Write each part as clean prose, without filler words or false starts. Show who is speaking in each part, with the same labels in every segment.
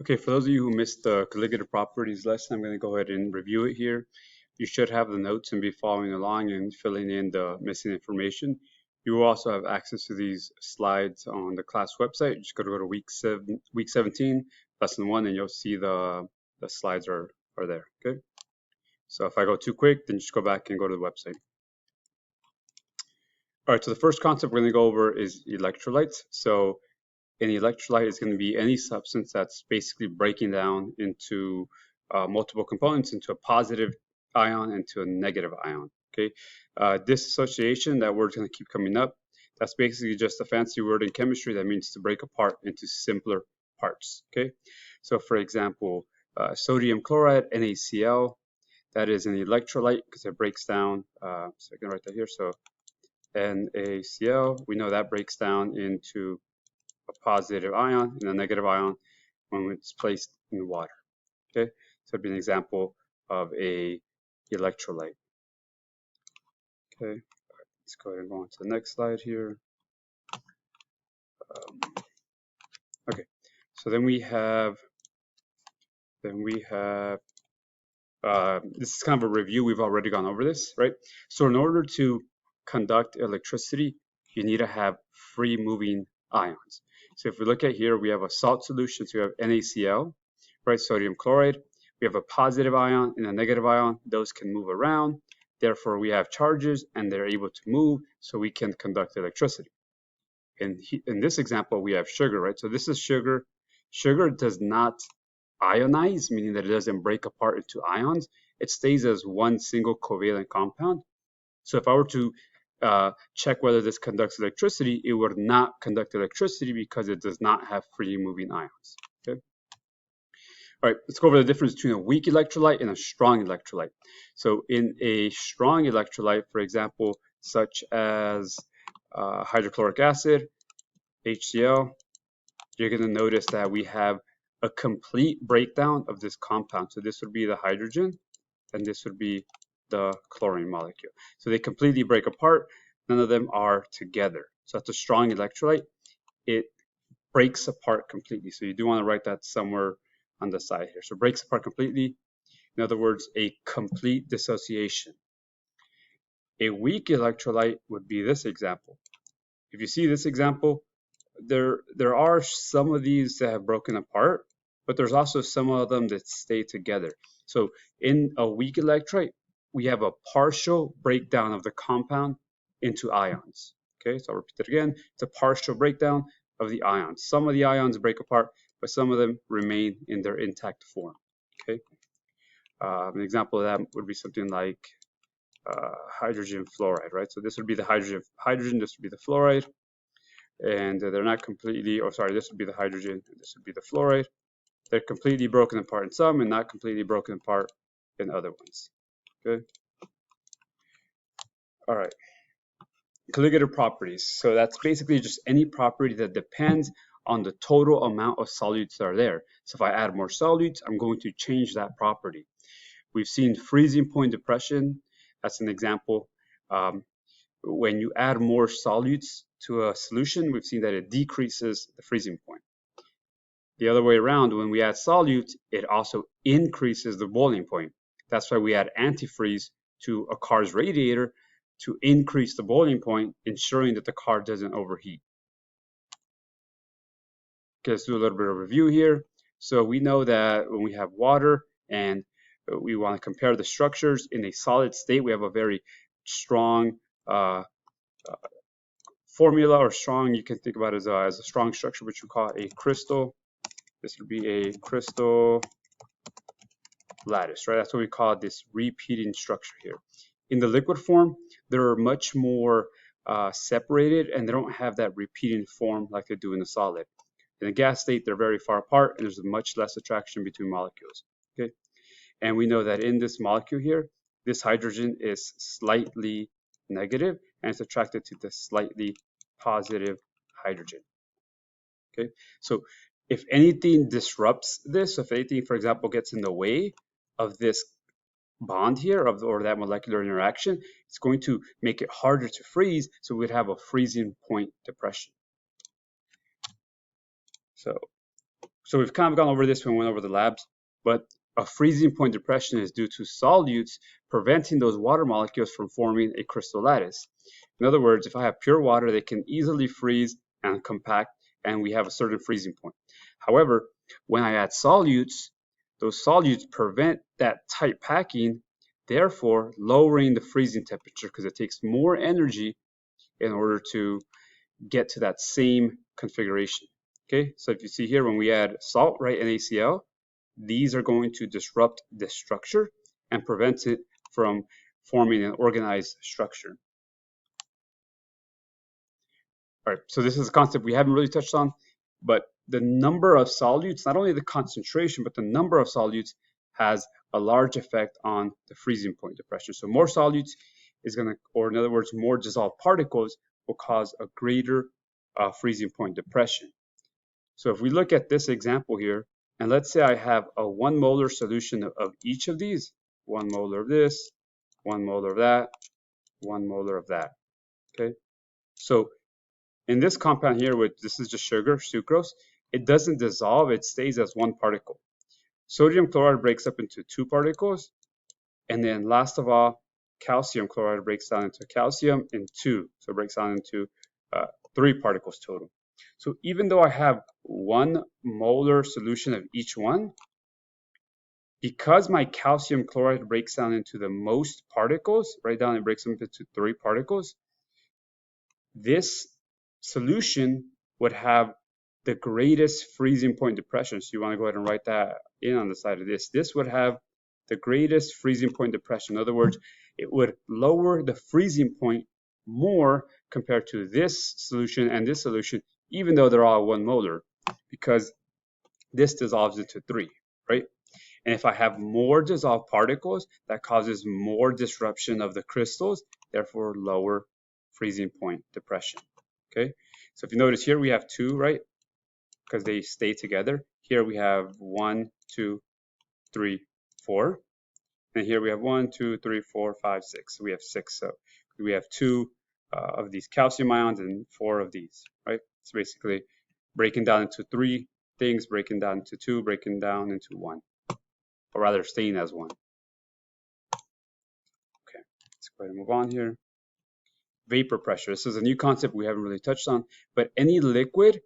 Speaker 1: Okay, for those of you who missed the colligative properties lesson, I'm going to go ahead and review it here. You should have the notes and be following along and filling in the missing information. You will also have access to these slides on the class website. Just go to week 17, lesson 1, and you'll see the slides are there. Okay. So if I go too quick, then just go back and go to the website. All right, so the first concept we're going to go over is electrolytes. So an electrolyte is going to be any substance that's basically breaking down into multiple components into a positive ion and to a negative ion. Okay, dissociation, that word's going to keep coming up. That's basically just a fancy word in chemistry that means to break apart into simpler parts. Okay, so for example, sodium chloride, NaCl, that is an electrolyte because it breaks down. So I can write that here. So NaCl, we know that breaks down into a positive ion and a negative ion when it's placed in water. Okay, so it'd be an example of a electrolyte. Okay, let's go ahead and go on to the next slide here. Okay, so then we have this is kind of a review. We've already gone over this, right? So in order to conduct electricity, you need to have free moving ions. So if we look at here, we have a salt solution. So we have NaCl, right? Sodium chloride. We have a positive ion and a negative ion. Those can move around. Therefore, we have charges and they're able to move, so we can conduct electricity. In this example, we have sugar, right? So this is sugar. Sugar does not ionize, meaning that it doesn't break apart into ions. It stays as one single covalent compound. So if I were to check whether this conducts electricity, it would not conduct electricity because it does not have free moving ions. Okay. All right, let's go over the difference between a weak electrolyte and a strong electrolyte. So in a strong electrolyte, for example, such as hydrochloric acid, HCl, you're going to notice that we have a complete breakdown of this compound. So this would be the hydrogen, and this would be the chlorine molecule. So they completely break apart. None of them are together. So that's a strong electrolyte. It breaks apart completely. So you do want to write that somewhere on the side here. So breaks apart completely. In other words, a complete dissociation. A weak electrolyte would be this example. If you see this example, there are some of these that have broken apart, but there's also some of them that stay together. So in a weak electrolyte, we have a partial breakdown of the compound into ions. Okay, so I'll repeat it again. It's a partial breakdown of the ions. Some of the ions break apart, but some of them remain in their intact form. Okay, an example of that would be something like hydrogen fluoride, right? So this would be the hydrogen, this would be the fluoride, and they're not completely, or sorry, this would be the hydrogen, and this would be the fluoride. They're completely broken apart in some and not completely broken apart in other ones. Okay. All right. Colligative properties. So that's basically just any property that depends on the total amount of solutes that are there. So if I add more solutes, I'm going to change that property. We've seen freezing point depression. That's an example. When you add more solutes to a solution, we've seen that it decreases the freezing point. The other way around, when we add solutes, it also increases the boiling point. That's why we add antifreeze to a car's radiator to increase the boiling point, ensuring that the car doesn't overheat. Okay, let's do a little bit of review here. So we know that when we have water and we want to compare the structures in a solid state, we have a very strong formula, or strong, you can think about it as a strong structure, which we call a crystal. This would be a crystal lattice, right? That's what we call this repeating structure here. In the liquid form, they're much more separated, and they don't have that repeating form like they do in the solid. In the gas state, they're very far apart, and there's much less attraction between molecules. Okay, and we know that in this molecule here, this hydrogen is slightly negative, and it's attracted to the slightly positive hydrogen. Okay, so if anything disrupts this, if anything, for example, gets in the way of this bond here, or that molecular interaction, it's going to make it harder to freeze, so we'd have a freezing point depression. So So we've kind of gone over this when we went over the labs, but a freezing point depression is due to solutes preventing those water molecules from forming a crystal lattice. In other words, if I have pure water, they can easily freeze and compact, and we have a certain freezing point. However, when I add solutes, those solutes prevent that tight packing, therefore lowering the freezing temperature because it takes more energy in order to get to that same configuration. Okay, so if you see here, when we add salt, right, NaCl, these are going to disrupt this structure and prevent it from forming an organized structure. All right, so this is a concept we haven't really touched on, but the number of solutes, not only the concentration, but the number of solutes has a large effect on the freezing point depression. So more solutes is going to, or in other words, more dissolved particles will cause a greater freezing point depression. So if we look at this example here, and let's say I have a 1 molar solution of each of these, 1 molar of this, 1 molar of that, 1 molar of that, okay? So in this compound here, which this is just sugar, sucrose, it doesn't dissolve, it stays as 1 particle. Sodium chloride breaks up into 2 particles, and then last of all, calcium chloride breaks down into calcium in 2, so it breaks down into 3 particles total. So even though I have 1 molar solution of each one, because my calcium chloride breaks down into the most particles, right down it breaks them into 3 particles, this solution would have the greatest freezing point depression. So you want to go ahead and write that in on the side of this. This would have the greatest freezing point depression. In other words, it would lower the freezing point more compared to this solution and this solution, even though they're all 1 molar, because this dissolves into 3, right? And if I have more dissolved particles, that causes more disruption of the crystals, therefore lower freezing point depression, okay? So if you notice here, we have 2, right? Because they stay together. Here we have 1, 2, 3, 4. And here we have 1, 2, 3, 4, 5, 6. So we have 6. So we have 2 of these calcium ions and 4 of these, right? So basically breaking down into 3 things, breaking down into 2, breaking down into 1, or rather staying as 1. Okay, let's go ahead and move on here. Vapor pressure. This is a new concept we haven't really touched on, but any liquid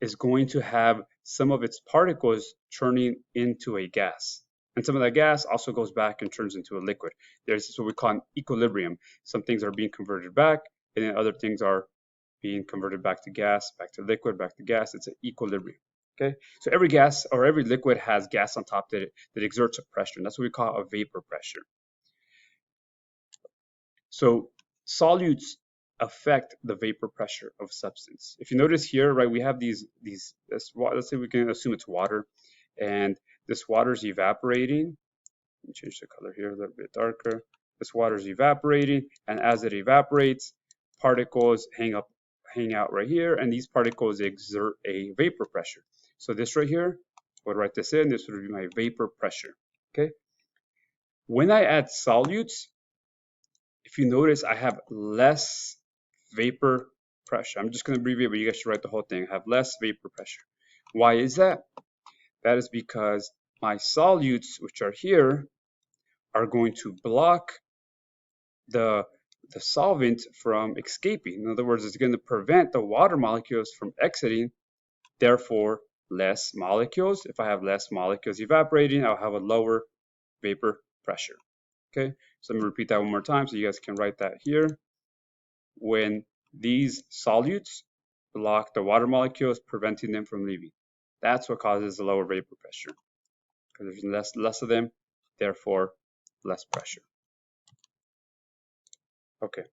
Speaker 1: is going to have some of its particles turning into a gas. And some of that gas also goes back and turns into a liquid. There's what we call an equilibrium. Some things are being converted back, and then other things are being converted back to gas, back to liquid, back to gas. It's an equilibrium. Okay, so every gas or every liquid has gas on top that exerts a pressure, and that's what we call a vapor pressure. So solutes affect the vapor pressure of a substance. If you notice here, right, we have these let's say we can assume it's water, and this water is evaporating. Let me change the color here a little bit darker. This water is evaporating, and as it evaporates, particles hang out right here, and these particles exert a vapor pressure. So this right here, I would write this in, this would be my vapor pressure, okay? When I add solutes, if you notice, I have less vapor pressure. I'm just going to abbreviate, but you guys should write the whole thing. I have less vapor pressure. Why is that? That is because my solutes, which are here, are going to block the solvent from escaping. In other words, it's going to prevent the water molecules from exiting, therefore less molecules. If I have less molecules evaporating, I'll have a lower vapor pressure. Okay, so I'm going to repeat that one more time so you guys can write that here. When these solutes block the water molecules, preventing them from leaving, that's what causes the lower vapor pressure, because there's less of them, therefore less pressure. Okay,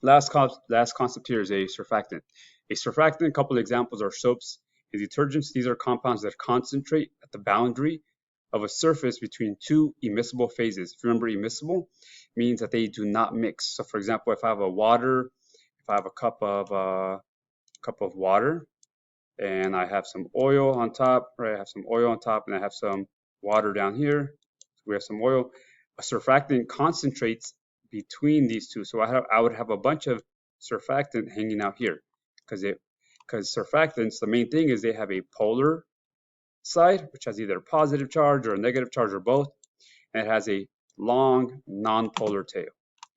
Speaker 1: last concept here is a surfactant. A surfactant, a couple of examples are soaps and detergents. These are compounds that concentrate at the boundary of a surface between 2 immiscible phases. If you remember, immiscible means that they do not mix. So for example, if I have a cup of water and I have some oil on top, right? I have some oil on top and I have some water down here. So we have some oil. A surfactant concentrates between these two. So I would have a bunch of surfactant hanging out here because surfactants, the main thing is they have a polar side, which has either a positive charge or a negative charge or both, and it has a long non-polar tail.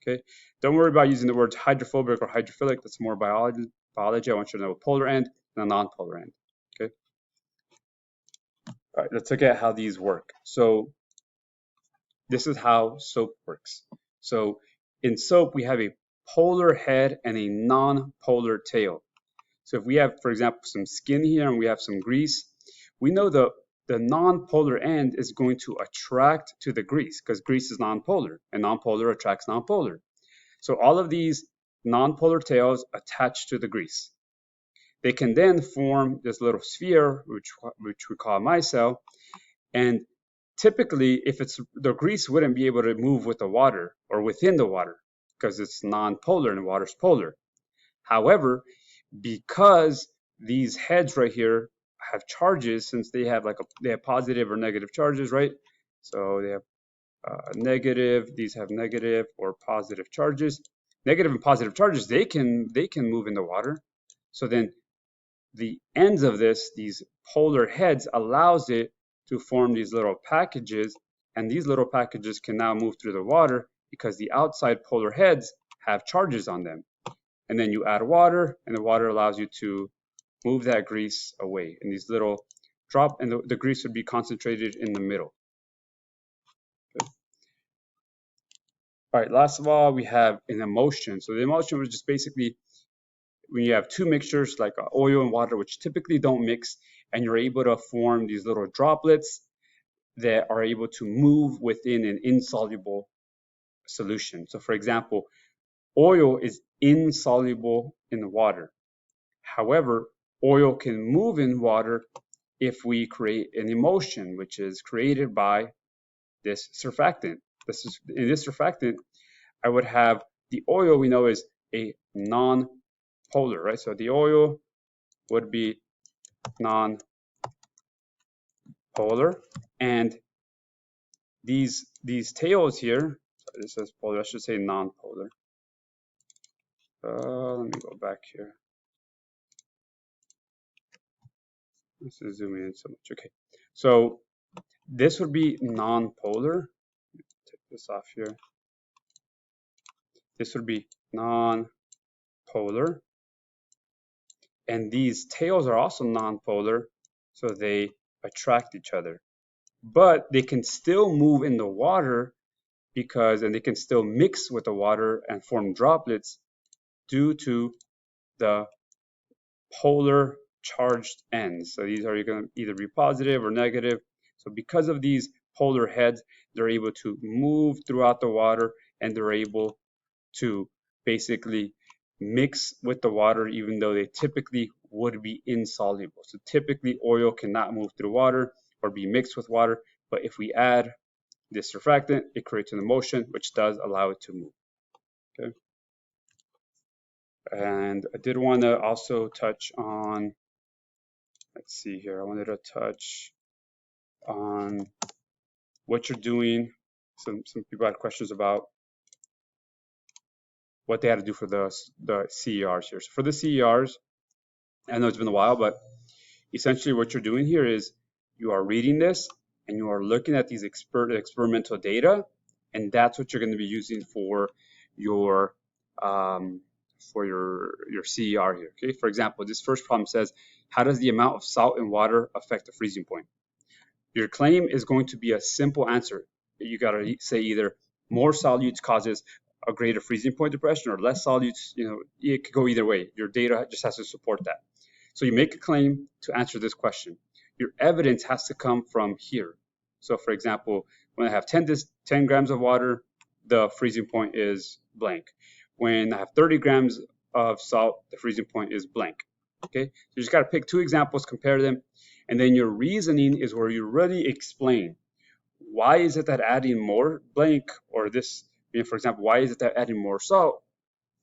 Speaker 1: Okay, don't worry about using the words hydrophobic or hydrophilic. That's more biology. I want you to know a polar end and a non-polar end. Okay. All right, let's look at how these work. So this is how soap works. So in soap, we have a polar head and a non-polar tail. So if we have, for example, some skin here and we have some grease, we know the non-polar end is going to attract to the grease because grease is non-polar and non-polar attracts non-polar. So all of these non-polar tails attach to the grease. They can then form this little sphere, which we call a micelle, and typically, if it's the grease wouldn't be able to move with the water or within the water because it's non-polar and the water's polar. However, because these heads right here have charges, since they have they have positive or negative charges, right? So they have negative, these have negative or positive charges. Negative and positive charges, they can move in the water. So then the ends of this, these polar heads, allows it to form these little packages, and these little packages can now move through the water because the outside polar heads have charges on them. And then you add water, and the water allows you to move that grease away. And these little drop, and the grease would be concentrated in the middle. Okay. All right, last of all, we have an emulsion. So the emulsion was just basically when you have two mixtures like oil and water, which typically don't mix, and you're able to form these little droplets that are able to move within an insoluble solution. So for example, oil is insoluble in the water. However, oil can move in water if we create an emulsion, which is created by this surfactant. In this surfactant, I would have the oil we know is a non-polar, right? So the oil would be non-polar, and these tails here, this says polar, I should say non-polar. Let me go back here. This is zooming in so much. Okay, so this would be non-polar. Take this off here. This would be non-polar, and these tails are also non-polar, so they attract each other. But they can still move in the water and they can still mix with the water and form droplets due to the polar charged ends. So these are going to either be positive or negative. So because of these polar heads, they're able to move throughout the water, and they're able to basically mix with the water even though they typically would be insoluble. So typically oil cannot move through water or be mixed with water, but if we add this surfactant, it creates an emulsion which does allow it to move. Okay. And I did want to also touch on, let's see here, I wanted to touch on what you're doing. Some people had questions about what they had to do for the CERs here. So for the CERs, I know it's been a while, but essentially what you're doing here is you are reading this and you are looking at these experimental data, and that's what you're going to be using for your CER here. Okay, for example, this first problem says, how does the amount of salt in water affect the freezing point? Your claim is going to be a simple answer. You got to say either more solutes causes a greater freezing point depression, or less solutes. You know, it could go either way. Your data just has to support that. So you make a claim to answer this question. Your evidence has to come from here. So for example, when I have 10 grams of water, the freezing point is blank. When I have 30 grams of salt, the freezing point is blank. Okay, so you just got to pick two examples, compare them, and then your reasoning is where you really explain why is it that adding more blank, or this, you know, for example, why is it that adding more salt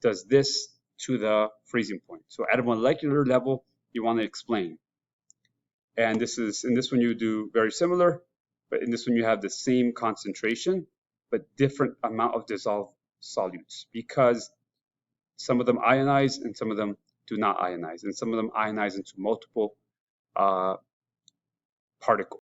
Speaker 1: does this to the freezing point. So at a molecular level, you want to explain. And this is, in this one you do very similar, but in this one you have the same concentration, but different amount of dissolved solutes, because some of them ionize and some of them do not ionize, and some of them ionize into multiple particle.